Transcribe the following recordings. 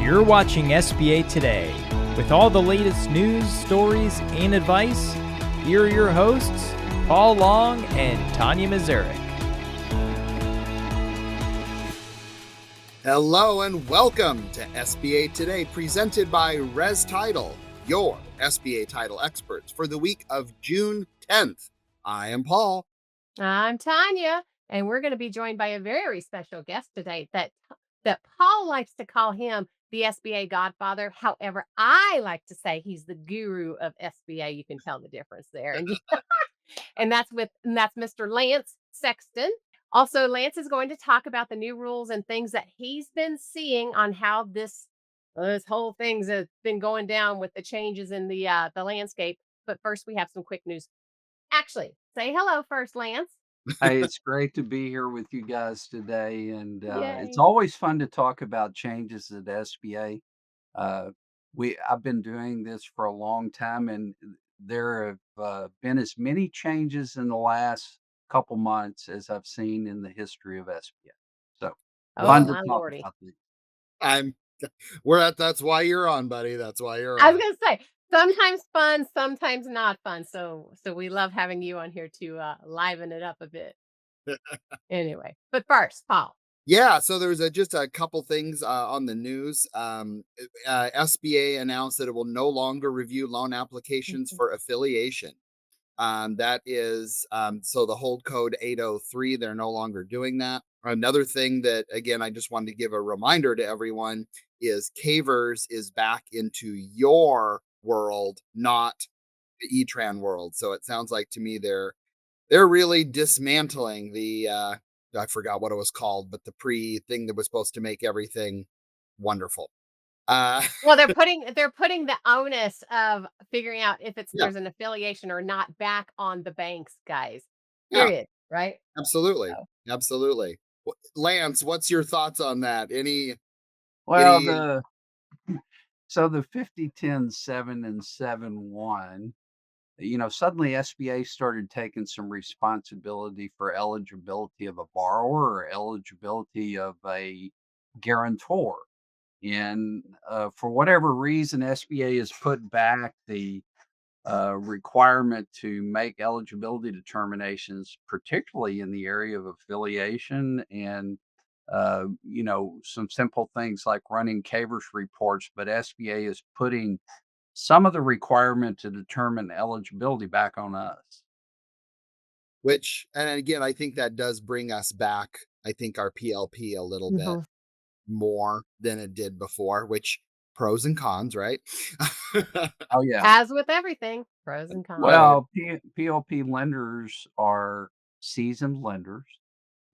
You're watching SBA Today. With all the latest news, stories, and advice, here are your hosts, Paul Long and Tanya Mazurek. Hello and welcome to SBA Today, presented by Res Title, your SBA title experts for the week of June 10th. I am Paul. I'm Tanya, and we're going to be joined by a very special guest today that Paul likes to call him the SBA Godfather. However, I like to say he's the guru of SBA. You can tell the difference there. And that's Mr. Lance Sexton. Also, Lance is going to talk about the new rules and things that he's been seeing on how this whole thing's been going down with the changes in the landscape. But first, we have some quick news. Actually, say hello first, Lance. Hey, it's great to be here with you guys today, and it's Yay. always fun to talk about changes at SBA. Uh, I've been doing this for a long time, and there have been as many changes in the last couple months as I've seen in the history of SBA. So Oh, fun to my talk lordy. about these. I'm that's why you're on, buddy. That's why you're I was on. gonna say, sometimes fun, sometimes not fun. So we love having you on here to liven it up a bit. Anyway, but first, Paul. Yeah, so there's just a couple things on the news. SBA announced that it will no longer review loan applications Mhm. for affiliation. That is so the hold code 803, they're no longer doing that. Another thing that, again, I just wanted to give a reminder to everyone is Cavers is back into your world, not the E-Tran world. So it sounds like to me they're really dismantling the I forgot what it was called, but the pre thing that was supposed to make everything wonderful. Uh Well, they're putting the onus of figuring out if yeah, there's an affiliation or not back on the banks, guys. yeah, Period. Right? absolutely. So, Absolutely. Lance, what's your thoughts on that? Well, Any the 50, 10, 7, and 7, 1. Suddenly SBA started taking some responsibility for eligibility of a borrower or eligibility of a guarantor. And for whatever reason, SBA has put back the requirement to make eligibility determinations, particularly in the area of affiliation and some simple things like running CAVERS reports. But SBA is putting some of the requirement to determine eligibility back on us. which and again, I think that does bring us back, I think our PLP a little bit mhm. more than it did before, which pros and cons, right? Oh yeah. As with everything, pros and cons. Right. Well, PLP lenders are seasoned lenders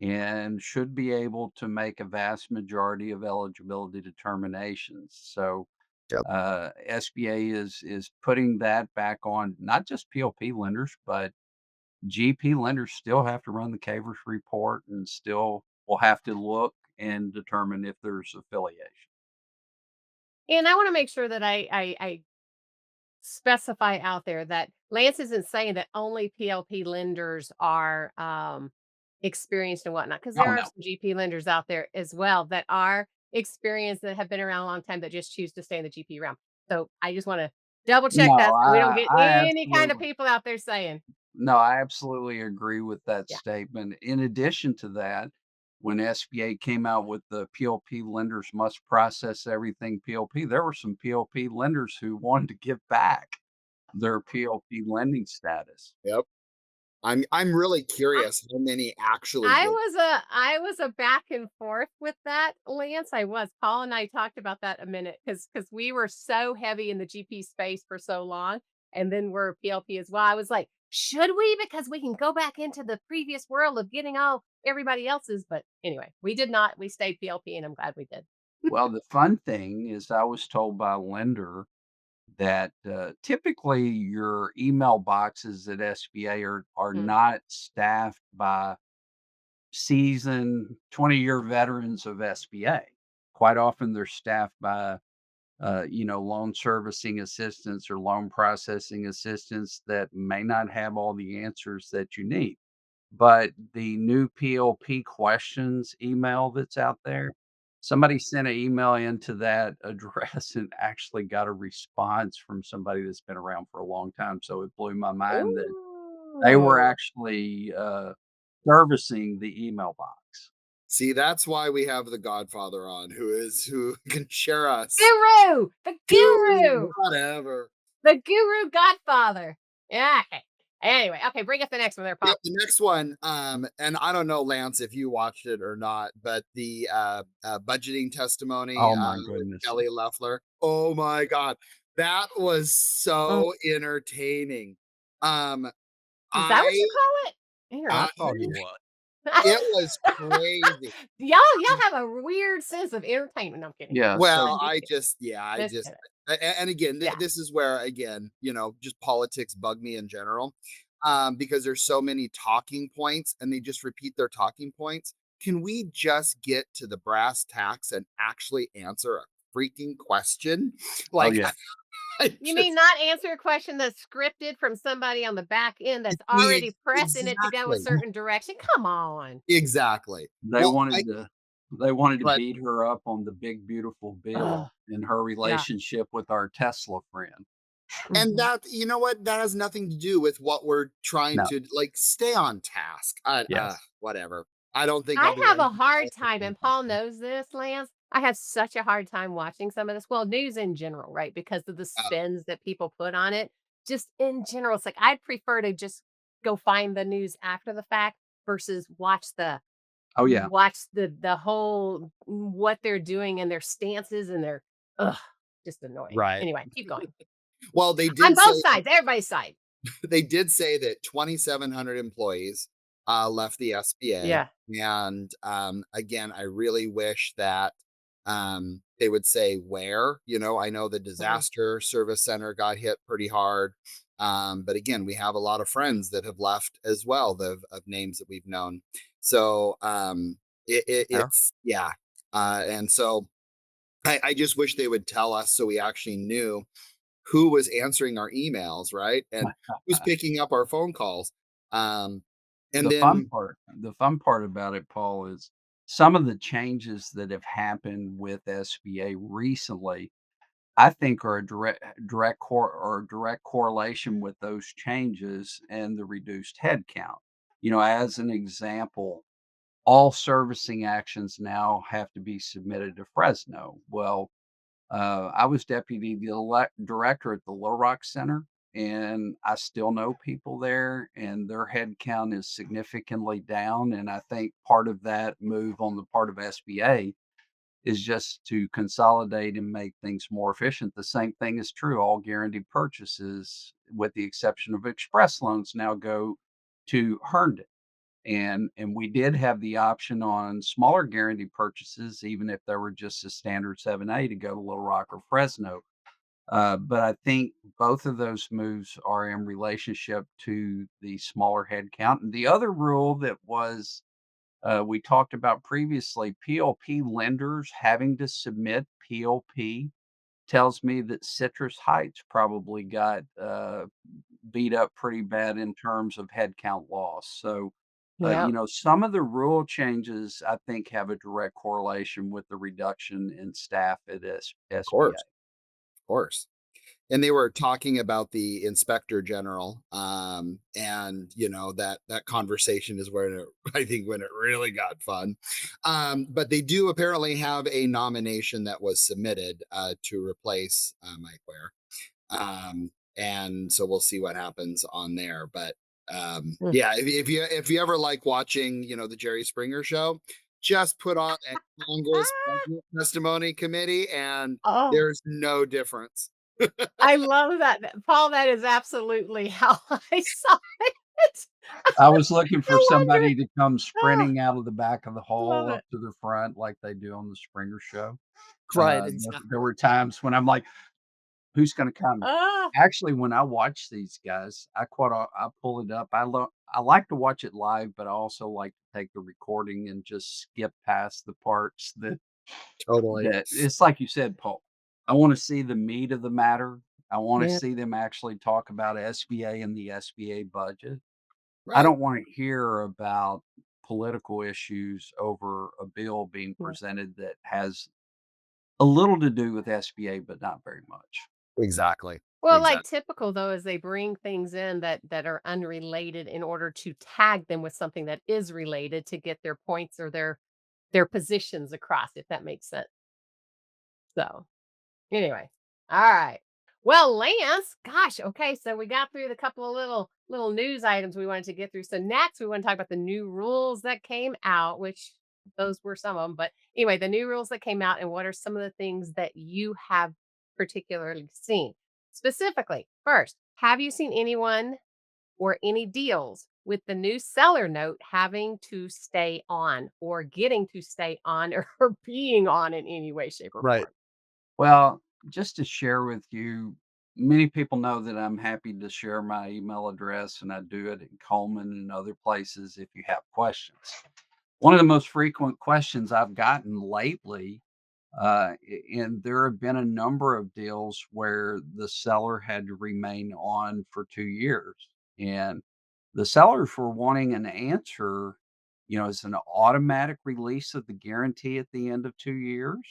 and should be able to make a vast majority of eligibility determinations. So Yep. SBA is putting that back on not just PLP lenders, but GP lenders still have to run the CAVERS report and still will have to look and determine if there's affiliation. And I want to make sure that I specify out there that Lance isn't saying that only PLP lenders are experienced and whatnot, because Oh there are no, some GP lenders out there as well that are experienced that have been around a long time that just choose to stay in the GP realm. So I just want to double check no, that so we don't get I any kind of absolutely people out there saying, no, I absolutely agree with that yeah. statement. In addition to that, when SBA came out with the PLP lenders must process everything PLP, there were some PLP lenders who wanted to give back their PLP lending status. Yep. I'm really curious how many actually I did. was a back and forth with that, Lance. I was. Paul and I talked about that a minute because we were so heavy in the GP space for so long, and then we're PLP as well. I was like, should we? Because we can go back into the previous world of getting all everybody else's. But anyway, we did not. We stayed PLP, and I'm glad we did. Well, the fun thing is I was told by a lender that typically your email boxes at SBA are Mm. not staffed by seasoned 20-year veterans of SBA. Quite often they're staffed by loan servicing assistants or loan processing assistants that may not have all the answers that you need. But the new PLP questions email that's out there, Somebody sent an email into that address and actually got a response from somebody that's been around for a long time, so it blew my mind that they were Ooh. actually, servicing the email box. See, that's why we have the Godfather on, who can share us Guru! The guru, guru! whatever. The guru godfather. Yeah. Okay. Anyway, okay, bring us the next one there, Paul. Yep, the next one, and I don't know, Lance, if you watched it or not, but the budgeting testimony Oh my with goodness. Kelly Loeffler. Oh my God, that was Mm. so entertaining. Um, Is that what I you call it? I uh, thought it Entertaining? was. it was crazy. Y'all have a weird sense of entertainment. No, I'm kidding. Yeah, Well, so Just I kidding. just, yeah, I Just just, kidding. and again, Yeah. this is where, again, just politics bug me in general, because there's so many talking points and they just repeat their talking points. Can we just get to the brass tacks and actually answer a freaking question? oh, Like, yeah. I You mean just, not answer a question that's scripted from somebody on the back end that's we, already pressing it to go a exactly, certain direction? Come on. exactly. They Well, wanted to they wanted to but beat her up on the big beautiful Ugh. bill in her Yeah. relationship with our Tesla friend. and Mhm. that, you know what, that has nothing to do with what we're trying No. to like stay on task. Yes. Whatever. I don't think I'll I be have ready a for hard time, and politics. Paul knows this, Lance. I have such a hard time watching some of this. Well, news in general, right? Because of the Uh, spins that people put on it. Just in general, it's like I'd prefer to just go find the news after the fact versus Oh, yeah. watch the whole what they're doing and their stances and their ugh, just annoying. Right. Anyway, keep going. well, On both sides, everybody's side. they did say that 2,700 employees left the SBA, Yeah. and again, I really wish that they would say where. I know the Mhm. disaster service center got hit pretty hard, but again, we have a lot of friends that have left as well, of names that we've known. So Fair. it's yeah, and so I just wish they would tell us so we actually knew who was answering our emails, right? And who's picking up our phone calls. Um, and then, The fun part about it, Paul, is some of the changes that have happened with SBA recently, I think are a direct correlation with those changes and the reduced headcount. As an example, all servicing actions now have to be submitted to Fresno. Well, I was deputy director at the Low Rock Center, and I still know people there, and their head count is significantly down. And I think part of that move on the part of SBA is just to consolidate and make things more efficient. The same thing is true. All guaranteed purchases, with the exception of express loans, now go to Herndon. And we did have the option on smaller guaranteed purchases, even if they were just a standard 7A, to go to Little Rock or Fresno. But I think both of those moves are in relationship to the smaller head count. And the other rule that was we talked about previously, PLP lenders having to submit PLP, tells me that Citrus Heights probably got beat up pretty bad in terms of headcount loss. So, Yep. some of the rule changes I think have a direct correlation with the reduction in staff at of SBA. course, of course. And they were talking about the inspector general, and that conversation is where I think when it really got fun. But they do apparently have a nomination that was submitted to replace Mike Ware. And so we'll see what happens on there. But Mm. yeah, if you ever like watching, the Jerry Springer show, just put on a Congress Budget Testimony Committee, and Oh. there's no difference. I love that. Paul, that is absolutely how I saw it. I was looking No for wonder. somebody to come Oh, sprinting out of the back of the love hall it. up to the front like they do on the Springer show. Right. There were times when I'm like, "Who's gonna come?" Ah, Actually, when I watch these guys, I pull it up. I like to watch it live, but I also like to take the recording and just skip past the parts Totally. that it's like you said, Paul. I wanna see the meat of the matter. I wanna yeah. see them actually talk about SBA and the SBA budget. I Right. don't wanna hear about political issues over a bill being Yeah. presented that has a little to do with SBA, but not very much. Exactly. Well, like Exactly. typical though is they bring things in that are unrelated in order to tag them with something that is related to get their points or their positions across, if that makes sense. So, anyway, all right. Well, Lance, gosh, okay, so we got through the couple of little news items we wanted to get through. So next, we want to talk about the new rules that came out, which those were some of them. But anyway, the new rules that came out, and what are some of the things that you have particularly seen? Specifically, first, have you seen anyone or any deals with the new seller note having to stay on or getting to stay on or being on in any way, shape, or Right. form? Well, just to share with you, many people know that I'm happy to share my email address, and I do it in Coleman and other places if you have questions. One of the most frequent questions I've gotten lately, and there have been a number of deals where the seller had to remain on for 2 years. And the sellers were wanting an answer, is an automatic release of the guarantee at the end of 2 years?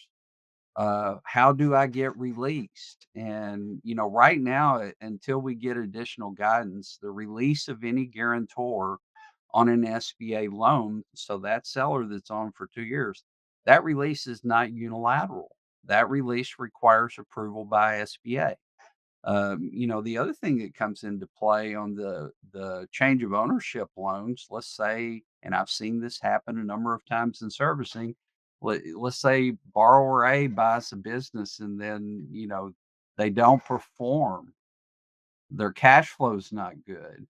How do I get released? And, right now, until we get additional guidance, the release of any guarantor on an SBA loan, so that seller that's on for 2 years, that release is not unilateral. That release requires approval by SBA. The other thing that comes into play on the change of ownership loans, let's say, and I've seen this happen a number of times in servicing. Let's say borrower A buys a business and then, they don't perform. Their cash flow is not good.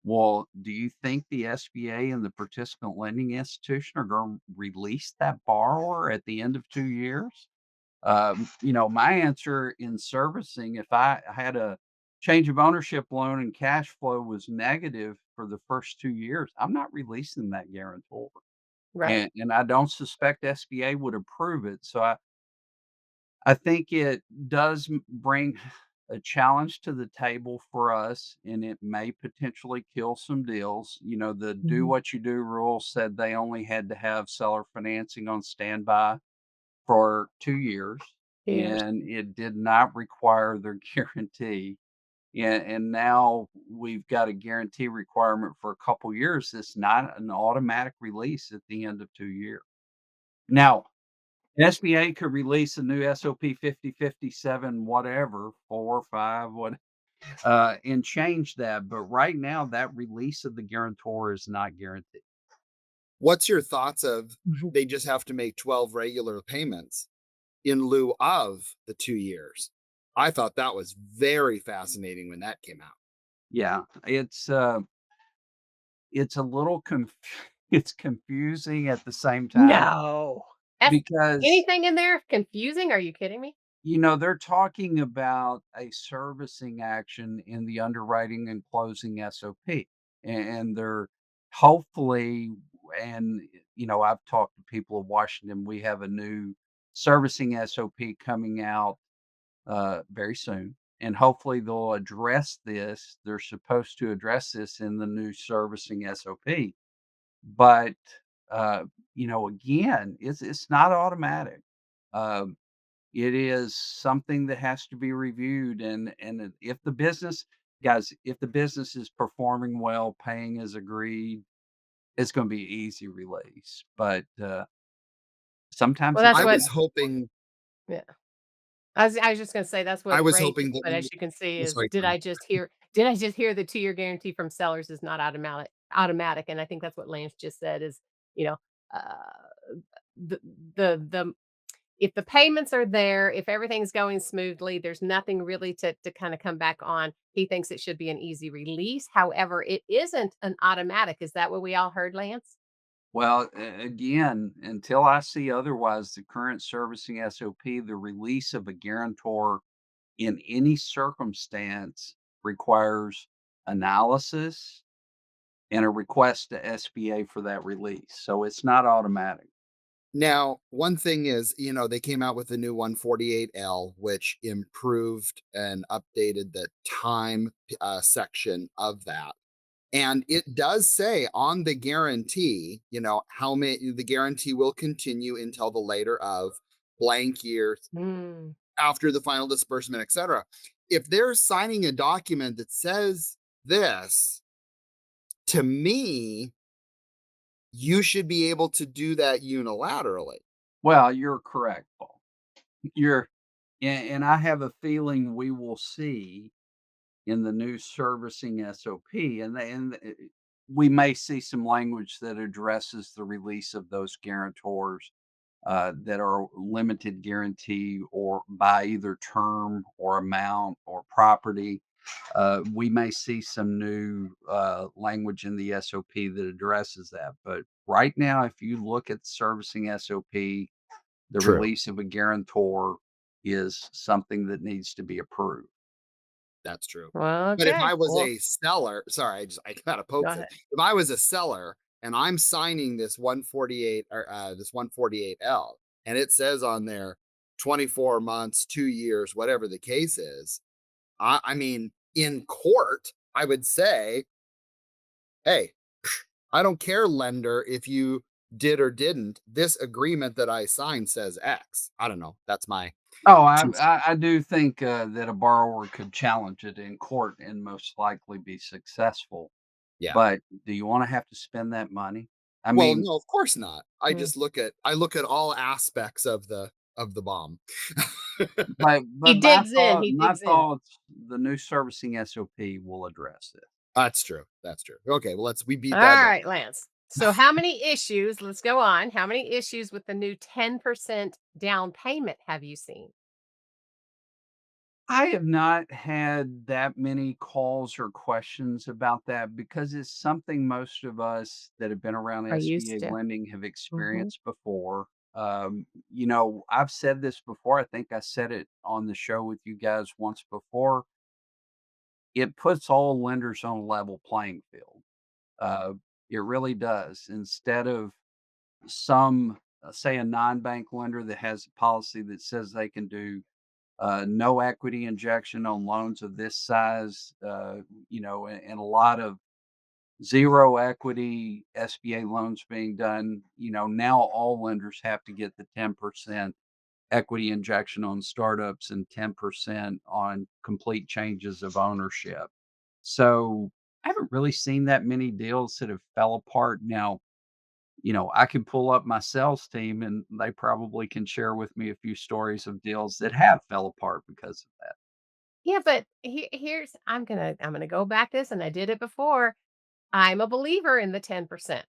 Well, do you think the SBA and the participant lending institution are going to release that borrower at the end of 2 years? My answer in servicing, if I had a change of ownership loan and cash flow was negative for the first 2 years, I'm not releasing that guarantor. Right. And I don't suspect SBA would approve it. So I think it does bring a challenge to the table for us, and it may potentially kill some deals. The do Mhm. what you do rule said they only had to have seller financing on standby for 2 years, Years. and it did not require their guarantee. And now we've got a guarantee requirement for a couple years. It's not an automatic release at the end of 2 years. Now, SBA could release a new SOP 5057, whatever, 4 or 5, what, and change that. But right now, that release of the guarantor is not guaranteed. What's your thoughts of Mhm. they just have to make 12 regular payments in lieu of the 2 years? I thought that was very fascinating when that came out. Yeah, it's a little it's confusing at the same time No. That's because, anything in there confusing? Are you kidding me? they're talking about a servicing action in the underwriting and closing SOP. And they're hopefully, and, I've talked to people of Washington, we have a new servicing SOP coming out very soon. And hopefully they'll address this. They're supposed to address this in the new servicing SOP. But, again, it's not automatic. Um, it is something that has to be reviewed, and if the business, guys, if the business is performing well, paying as agreed, it's gonna be easy release. But, Well, sometimes it that's I what was doesn't. hoping yeah. I was just gonna say that's I what was Ray hoping just that put, as you can see, oh, is sorry, go ahead. did I just hear the 2-year guarantee from sellers is not automatic, and I think that's what Lance just said is, you know, uh, the the if the payments are there, if everything's going smoothly, there's nothing really to kind of come back on. He thinks it should be an easy release. However, it isn't an automatic. Is that what we all heard, Lance? Well, again, until I see otherwise, the current servicing SOP, the release of a guarantor in any circumstance requires analysis and a request to SBA for that release. So it's not automatic. Now, one thing is, they came out with the new 148L, which improved and updated the time section of that. And it does say on the guarantee, how many the guarantee will continue until the later of blank years Mm. after the final disbursement, etc. If they're signing a document that says this, to me, you should be able to do that unilaterally. Well, you're correct, Paul. You're and I have a feeling we will see in the new servicing SOP, we may see some language that addresses the release of those guarantors that are limited guarantee or by either term or amount or property. We may see some new language in the SOP that addresses that. But right now, if you look at the servicing SOP, the True. release of a guarantor is something that needs to be approved. That's true. Well, But if okay. I was Well, a seller, sorry, I kind of go poked it. ahead. If I was a seller and I'm signing this 148 or this 148L, and it says on there 24 months, 2 years, whatever the case is, I mean, in court, I would say, hey, I don't care, lender, if you did or didn't. This agreement that I signed says X. I don't know. That's my Oh, two. I do think that a borrower could challenge it in court and most likely be successful. Yeah. But do you want to have to spend that money? I Well, mean, no, of course not. Mm. I look at all aspects of the bomb. He but digs in. He my digs in. thoughts, the new servicing SOP will address it. That's true. That's true. Okay, well we All beat that dead. right, Lance. So, how many issues? Let's go on. How many issues with the new 10% down payment have you seen? I have not had that many calls or questions about that because it's something most of us that have been around Are used SBA to. lending have Hmm. experienced before. I've said this before. I think I said it on the show with you guys once before. It puts all lenders on a level playing field. Uh, it really does. Instead of say, a non-bank lender that has a policy that says they can do no equity injection on loans of this size, and a lot of zero equity SBA loans being done. Now all lenders have to get the 10% equity injection on startups and 10% on complete changes of ownership. So I haven't really seen that many deals that have fell apart. Now, I can pull up my sales team and they probably can share with me a few stories of deals that have fell apart because of that. Yeah, but here's I'm gonna go back this, and I did it before. I'm a believer in the 10%.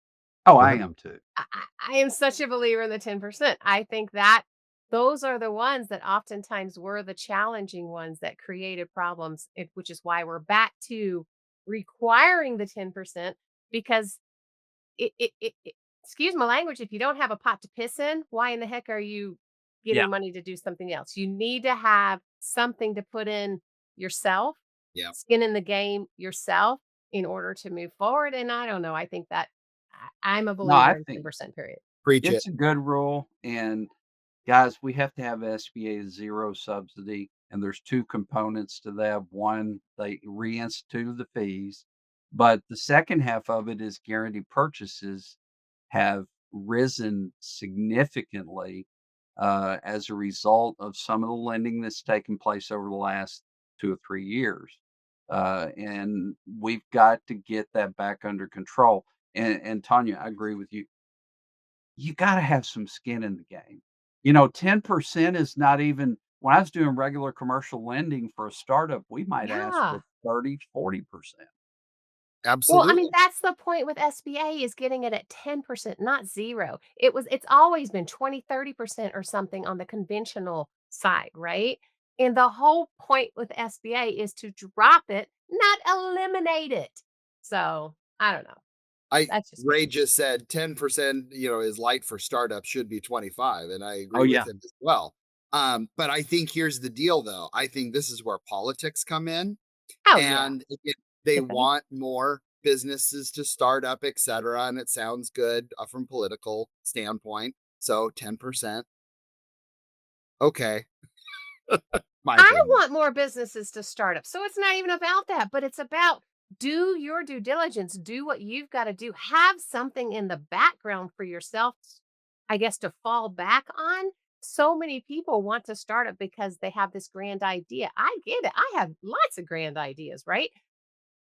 Oh, I Mhm. am too. I am such a believer in the 10%. I think that those are the ones that oftentimes were the challenging ones that created problems, which is why we're back to requiring the 10% because it excuse my language, if you don't have a pot to piss in, why in the heck are you Yeah. getting money to do something else? You need to have something to put in yourself, Yeah. skin in the game yourself in order to move forward. And I don't know. I think that I'm a No, I believer in think 10% period. Preach it. it's a good rule. And guys, we have to have SBA zero subsidy. And there's two components to that. One, they reinstituted the fees, but the second half of it is guaranteed purchases have risen significantly as a result of some of the lending that's taken place over the last 2 or 3 years. And we've got to get that back under control. And Tanya, I agree with you. You got to have some skin in the game. 10% is not even, when I was doing regular commercial lending for a startup, we might ask for Yeah. 30, 40%. Well, I mean, Absolutely. that's the point with SBA is getting it at 10%, not 0. It's always been 20, 30% or something on the conventional side, right? And the whole point with SBA is to drop it, not eliminate it. So, I don't know. I That's just me. Ray just said 10%, is light for startups, should be 25, and I Oh, agree with yeah. him as well. But I think here's the deal though. I think this is where politics come in. Oh, yeah, And again, they definitely. want more businesses to start up, etc. And it sounds good from political standpoint. So 10%. Okay. My I opinion. want more businesses to start up. So it's not even about that, but it's about do your due diligence, do what you've got to do, have something in the background for yourself, I guess, to fall back on. So many people want to start it because they have this grand idea. I get it. I have lots of grand ideas, right?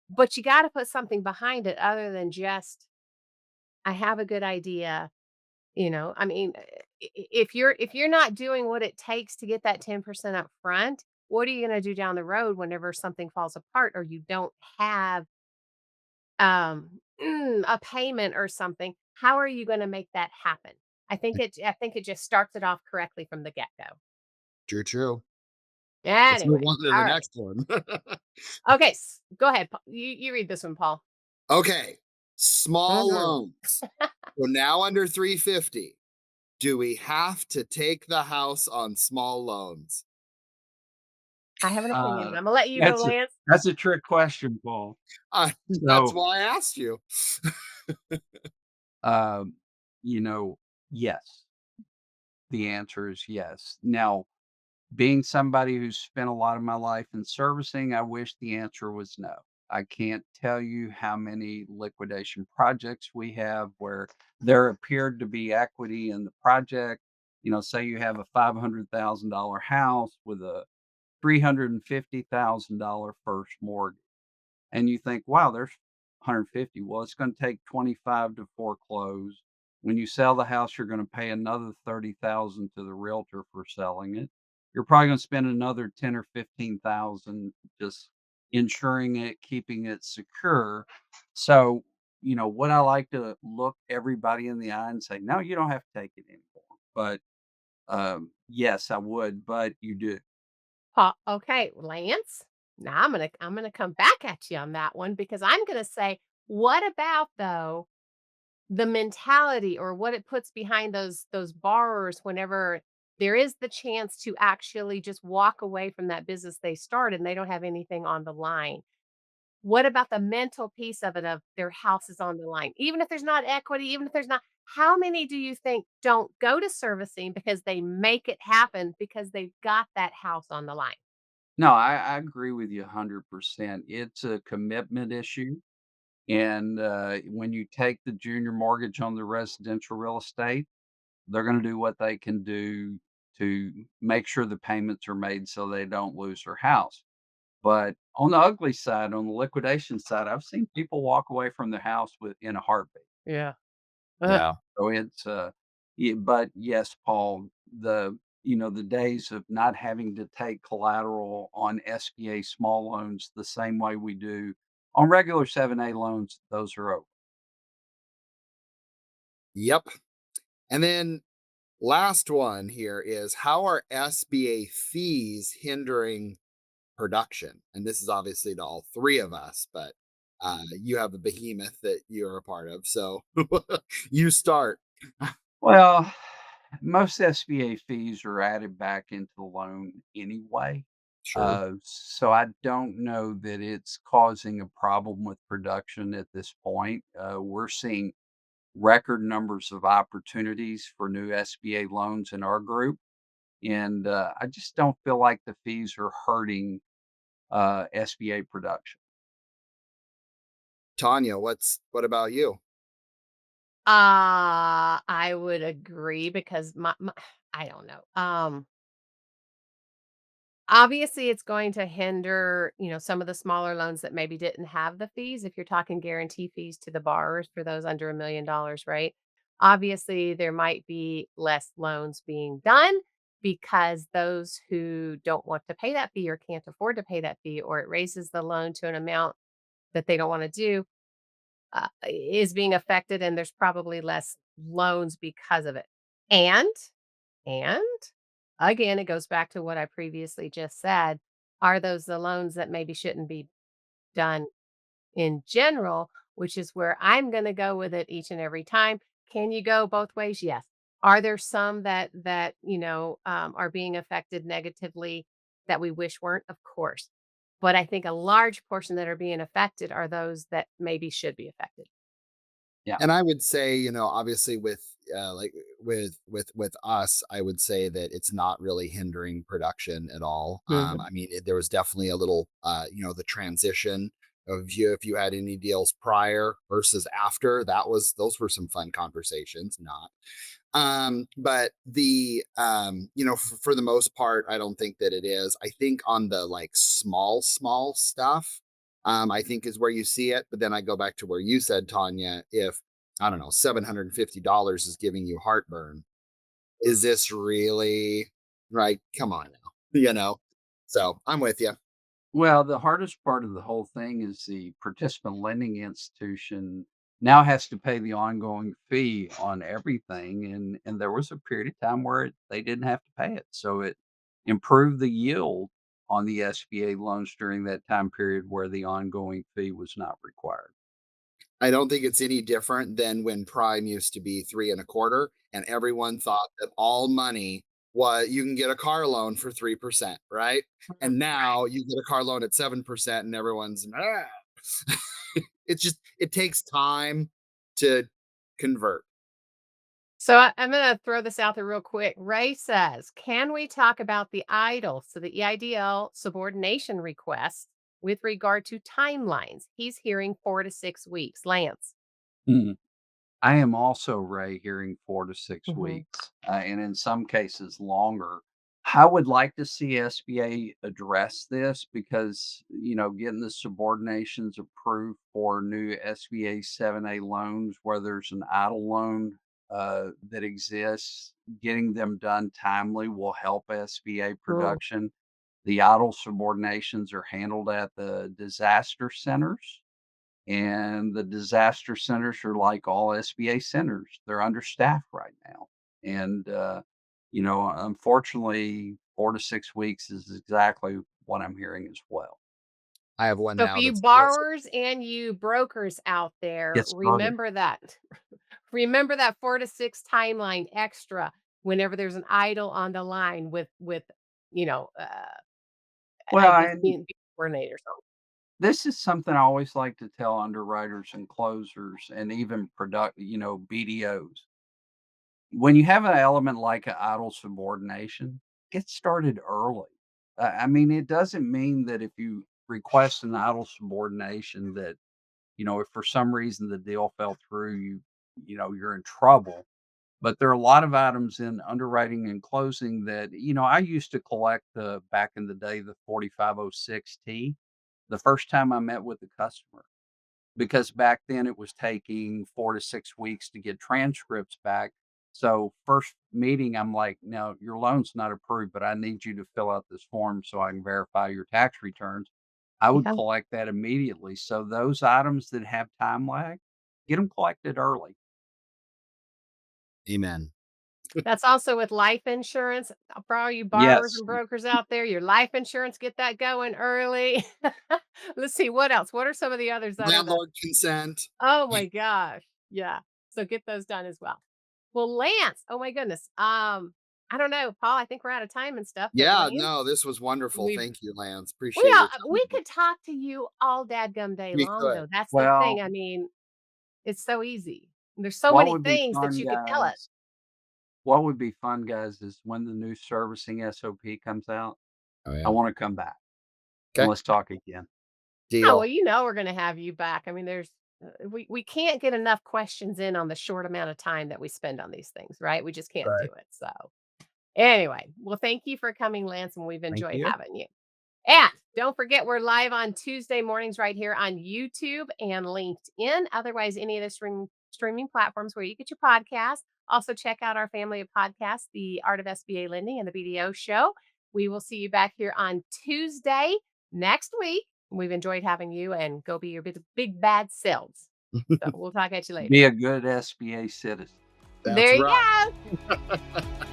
But you got to put something behind it other than just, I have a good idea. I mean, if you're not doing what it takes to get that 10% up front, what are you going to do down the road whenever something falls apart or you don't have a payment or something? How are you gonna make that happen? I think it just starts it off correctly from the get-go. True, true. Let's move Anyway, on to the alright. next one. Okay, go ahead, Paul. You read this one, Paul. Okay. Small Mhm. loans. So now under 350. Do we have to take the house on small loans? I have an opinion, Uh, but Imma let you go, that's a Lance. that's a trick question, Paul. That's So, why I asked you. um, you know, yes, the answer is yes. Now, being somebody who's spent a lot of my life in servicing, I wish the answer was no. I can't tell you how many liquidation projects we have where there appeared to be equity in the project. Say you have a $500,000 house with a $350,000 first mortgage. And you think, wow, there's 150. Well, it's going to take 25 to foreclose. When you sell the house, you're going to pay another 30,000 to the realtor for selling it. You're probably going to spend another 10 or 15,000 just insuring it, keeping it secure. So, what I like to look everybody in the eye and say, no, you don't have to take it anymore. But yes, I would, but you do. Okay, Lance. Now I'm gonna come back at you on that one because I'm gonna say, what about though the mentality or what it puts behind those borrowers whenever there is the chance to actually just walk away from that business they started and they don't have anything on the line. What about the mental piece of it of their house is on the line? Even if there's not equity, even if there's not, how many do you think don't go to servicing because they make it happen because they've got that house on the line? No, I agree with you 100%. It's a commitment issue. And when you take the junior mortgage on the residential real estate, they're going to do what they can do to make sure the payments are made so they don't lose their house. But on the ugly side, on the liquidation side, I've seen people walk away from their house in a heartbeat. Yeah. Ugh. Yeah. So it's but yes, Paul, the days of not having to take collateral on SBA small loans the same way we do on regular 7A loans, those are over. Yep. And then last one here is, how are SBA fees hindering production? And this is obviously to all three of us, but you have a behemoth that you're a part of. So you start. Well, most SBA fees are added back into the loan anyway. Sure. So I don't know that it's causing a problem with production at this point. We're seeing record numbers of opportunities for new SBA loans in our group. And I just don't feel like the fees are hurting SBA production. Tanya, what about you? I would agree because my I don't know. Obviously, it's going to hinder, some of the smaller loans that maybe didn't have the fees. If you're talking guarantee fees to the borrowers for those under $1 million, right? Obviously, there might be less loans being done because those who don't want to pay that fee or can't afford to pay that fee, or it raises the loan to an amount that they don't want to do, is being affected, and there's probably less loans because of it. And and again, it goes back to what I previously just said. Are those the loans that maybe shouldn't be done in general, which is where I'm going to go with it each and every time. Can you go both ways? Yes. Are there some that are being affected negatively that we wish weren't? Of course. But I think a large portion that are being affected are those that maybe should be affected. Yeah. And I would say, obviously with like with us, I would say that it's not really hindering production at all. Mhm. I mean, there was definitely a little the transition of you if you had any deals prior versus after. Those were some fun conversations. Not but the for the most part, I don't think that it is. I think on the like small stuff, I think is where you see it. But then I go back to where you said, Tanya, if I don't know, $750 is giving you heartburn, is this really right? Come on now, So I'm with you. Well, the hardest part of the whole thing is the participant lending institution now has to pay the ongoing fee on everything, and there was a period of time where they didn't have to pay it, so it improved the yield on the SBA loans during that time period where the ongoing fee was not required. I don't think it's any different than when prime used to be 3.25, and everyone thought that all money was you can get a car loan for 3%, right? And Right. now you get a car loan at 7%, and everyone's "Ah." It's just it takes time to convert. So I'm going to throw this out there real quick. Ray says, can we talk about the IDLE, so the EIDL subordination request with regard to timelines? He's hearing 4 to 6 weeks. Lance. Mhm. I am also, Ray, hearing 4 to 6 Hmm. weeks, and in some cases longer. I would like to see SBA address this because, getting the subordinations approved for new SBA 7A loans where there's an idle loan that exists, getting them done timely will help SBA Mm. production. The idle subordinations are handled at the disaster centers, and the disaster centers are like all SBA centers. They're understaffed right now. And, unfortunately, 4 to 6 weeks is exactly what I'm hearing as well. I have one So for now you that's borrowers and you brokers out there, Get started. remember that. Remember that 4 to 6 timeline extra whenever there's an idle on the line with you know, uh, Well, I guess and being coordinator. So this is something I always like to tell underwriters and closers and even BDOs. When you have an element like an idle subordination, get started early. I mean, it doesn't mean that if you request an idle subordination that, if for some reason the deal fell through, you're in trouble. But there are a lot of items in underwriting and closing that, I used to collect back in the day, the 4506T, the first time I met with the customer, because back then it was taking 4 to 6 weeks to get transcripts back. So first meeting, I'm like, "Now your loan's not approved, but I need you to fill out this form so I can verify your tax returns." I would yeah. collect that immediately. So those items that have time lag, get them collected early. amen. That's also with life insurance. For all you borrowers Yes. and brokers out there, your life insurance, get that going early. Let's see, what else? What are some of the others that are the Landlord consent. oh my gosh. Yeah. So get those done as well. Well, Lance, oh my goodness. I don't know, Paul, I think we're out of time and stuff, but Yeah, Lance, no, this was wonderful. we've Thank you, Lance. Appreciate your we time. could talk to you all dadgum day We long could. though. That's the Well, thing. I mean, it's so easy. There's so what many would be things that fun, you could tell us. guys? What would be fun, guys, is when the new servicing SOP comes out, Oh I yeah. want to come back and Okay. let's talk again. Oh, well, Deal. we're gonna have you back. I mean, there's we can't get enough questions in on the short amount of time that we spend on these things, right? We just can't do Right. it. So, anyway, well, thank you for coming, Lance, and we've Thank enjoyed you. having you. And don't forget, we're live on Tuesday mornings right here on YouTube and LinkedIn. Otherwise, any of the streaming platforms where you get your podcast. Also, check out our family of podcasts, The Art of SBA Lending and the BDO Show. We will see you back here on Tuesday next week. We've enjoyed having you, and go be your big bad selves. So we'll talk at you later. Be a good SBA citizen. That's There you right. go.